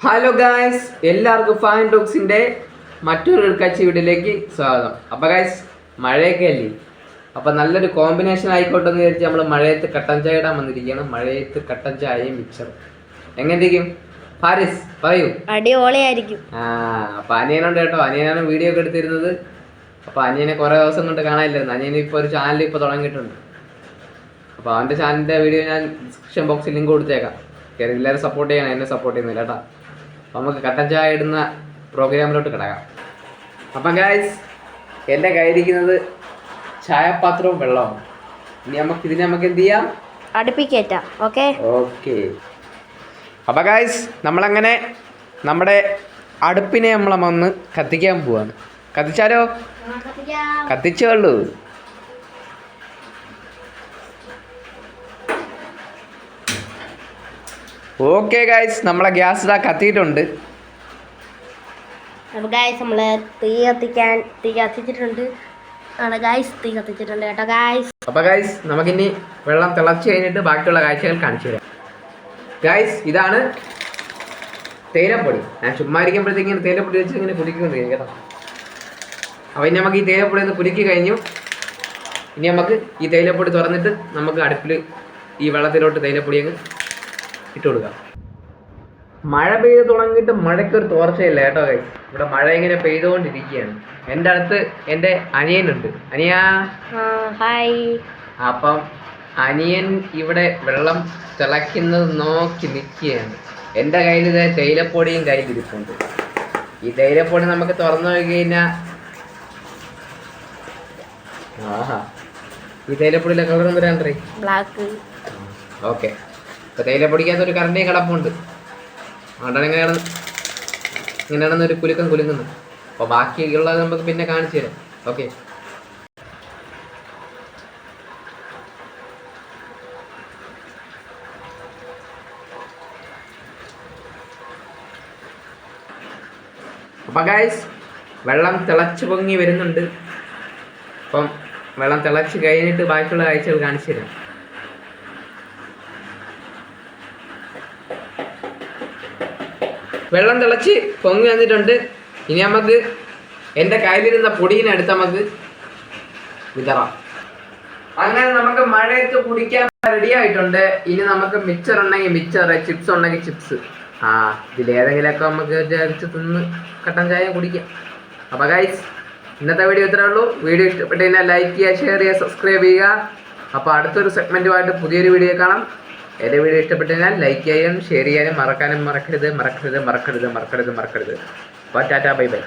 Hello guys, എല്ലാവർക്കും fan ടോക്സിൻ്റെ മറ്റൊരു കച്ചി വീട്ടിലേക്ക് സ്വാഗതം. അപ്പോൾ ഗായ്സ്, മഴയൊക്കെ അല്ലേ, അപ്പോൾ നല്ലൊരു കോമ്പിനേഷൻ ആയിക്കോട്ടെ എന്ന് വിചാരിച്ച് നമ്മൾ മഴയത്ത് കട്ടൻ ചായ ഇടാൻ വന്നിരിക്കുകയാണ്. മഴയത്ത് കട്ടൻ ചായയും മിക്സറും എങ്ങനെ ഇരിക്കും ഹാരിസ്, പറയൂ. അടിപൊളിയായിരിക്കും. അപ്പോൾ അനിയനുണ്ട് കേട്ടോ, അനിയനാണ് വീഡിയോ ഒക്കെ എടുത്തിരുന്നത്. അപ്പോൾ അനിയനെ കുറേ ദിവസം കൊണ്ട് കാണാനില്ലായിരുന്നു. അനിയൻ ഇപ്പോൾ ഒരു ചാനൽ ഇപ്പോൾ തുടങ്ങിയിട്ടുണ്ട്. അപ്പോൾ അവൻ്റെ ചാനലിൻ്റെ വീഡിയോ ഞാൻ ഡിസ്ക്രിപ്ഷൻ ബോക്സിൽ ലിങ്ക് കൊടുത്തേക്കാം. എല്ലാവരും സപ്പോർട്ട് ചെയ്യണം, എന്നെ സപ്പോർട്ട് ചെയ്യുന്നില്ല കേട്ടോ. അപ്പോൾ നമുക്ക് കട്ടൻ ചായ ഇടുന്ന പ്രോഗ്രാമിലോട്ട് കിടക്കാം. അപ്പം ഗായ്സ്, എൻ്റെ കയ്യിരിക്കുന്നത് ചായപാത്രവും വെള്ളവും. ഇനി ഇതിനെ നമുക്ക് എന്ത് ചെയ്യാം, അടുപ്പിക്കേറ്റാം. ഓക്കെ. അപ്പം ഗായ്സ്, നമ്മളങ്ങനെ നമ്മുടെ അടുപ്പിനെ നമ്മളൊന്ന് കത്തിക്കാൻ പോവാണ്. കത്തിച്ചാലോ? കത്തിച്ചോളൂ. ഓക്കെ ഗായ്സ്, നമ്മളെ ഗ്യാസ് ഇതാ കത്തിയിട്ടുണ്ട്. അപ്പോൾ ഗായ്സ്, നമ്മൾ തീ കത്തിച്ചിട്ടുണ്ട് കേട്ടോ ഗായ്സ്. അപ്പോൾ ഗായ്സ്, നമുക്കിനി വെള്ളം തിളച്ച് കഴിഞ്ഞിട്ട് ബാക്കിയുള്ള കാഴ്ചകൾ കാണിച്ചു തരാം. ഗായ്സ്, ഇതാണ് തേയിലപ്പൊടി. ഞാൻ ചുമ്മാ ഇരിക്കുമ്പോഴത്തേക്ക് ഇങ്ങനെ തേയിലപ്പൊടി വെച്ച് ഇങ്ങനെ കുടിക്കുന്നുണ്ട് കേട്ടോ. അപ്പോൾ ഇനി നമുക്ക് ഈ തേയിലപ്പൊടി ഒന്ന് കുലുക്കി കഴിഞ്ഞു. ഇനി നമുക്ക് ഈ തേയിലപ്പൊടി തുറന്നിട്ട് നമുക്ക് അടുപ്പിൽ ഈ വെള്ളത്തിലോട്ട് തേയിലപ്പൊടി അങ്ങ് ഇട്ട് കൊടുക്കാം. മഴ പെയ്ത് തുടങ്ങിയിട്ട് മഴയ്ക്കൊരു തോർച്ചയില്ല കേട്ടോ ഗൈസ്. ഇവിടെ മഴ ഇങ്ങനെ പെയ്തുകൊണ്ടിരിക്കുകയാണ്. എൻ്റെ അടുത്ത് എൻ്റെ അനിയനുണ്ട്. അനിയാ, ഹായ്. അപ്പം അനിയൻ ഇവിടെ വെള്ളം തിളയ്ക്കുന്നത് നോക്കി നിൽക്കുകയാണ്. എൻ്റെ കയ്യിൽ ഇത് തേയിലപ്പൊടിയും കയ്യിലിരിപ്പുണ്ട്. ഈ തേയിലപ്പൊടി നമുക്ക് തുറന്നു നോക്കി കഴിഞ്ഞാൽ ഈ തേയിലപ്പൊടിയിലെ കളർ ഒന്ന് വരാണ്ടേ, ബ്ലാക്ക്. ഓക്കെ. ഇപ്പോൾ തേയിലപ്പൊടിക്കകത്തൊരു കറണ്ടിയും കിടപ്പുണ്ട്. അതുകൊണ്ടാണ് ഇങ്ങനെയാണെന്ന് ഒരു കുലുങ്ങുന്നത്. അപ്പോൾ ബാക്കിയുള്ളത് നമുക്ക് പിന്നെ കാണിച്ചു തരാം. ഓക്കെ. അപ്പം ഗായ്സ്, വെള്ളം തിളച്ച് പൊങ്ങി വരുന്നുണ്ട്. അപ്പം വെള്ളം തിളച്ച് കഴിഞ്ഞിട്ട് ബാക്കിയുള്ള കാഴ്ചകൾ കാണിച്ചു തരാം. വെള്ളം തിളച്ച് പൊങ്ങി വന്നിട്ടുണ്ട്. ഇനി നമുക്ക് എൻ്റെ കയ്യിലിരുന്ന പൊടിയിനടുത്ത് നമുക്ക് വിതറാം. അങ്ങനെ നമുക്ക് മഴയത്ത് കുടിക്കാൻ റെഡി ആയിട്ടുണ്ട്. ഇനി നമുക്ക് മിക്സർ ഉണ്ടെങ്കിൽ മിക്സർ, ചിപ്സ് ഉണ്ടെങ്കിൽ ചിപ്സ്, ഇതിലേതെങ്കിലുമൊക്കെ നമുക്ക് വിചാരിച്ച് തിന്ന് കട്ടൻ ചായ കുടിക്കാം. അപ്പോൾ ഗൈസ്, ഇന്നത്തെ വീഡിയോ ഇത്രേ ഉള്ളൂ. വീഡിയോ ഇഷ്ടപ്പെട്ട് കഴിഞ്ഞാൽ ലൈക്ക് ചെയ്യുക, ഷെയർ ചെയ്യുക, സബ്സ്ക്രൈബ് ചെയ്യുക. അപ്പോൾ അടുത്തൊരു സെഗ്മെൻറ്റുമായിട്ട് പുതിയൊരു വീഡിയോ കാണാം. എൻ്റെ വീഡിയോ ഇഷ്ടപ്പെട്ട് കഴിഞ്ഞാൽ ലൈക്ക് ചെയ്യാനും ഷെയർ ചെയ്യാനും മറക്കരുത്. അപ്പോൾ ടാറ്റാ, ബൈ ബൈ.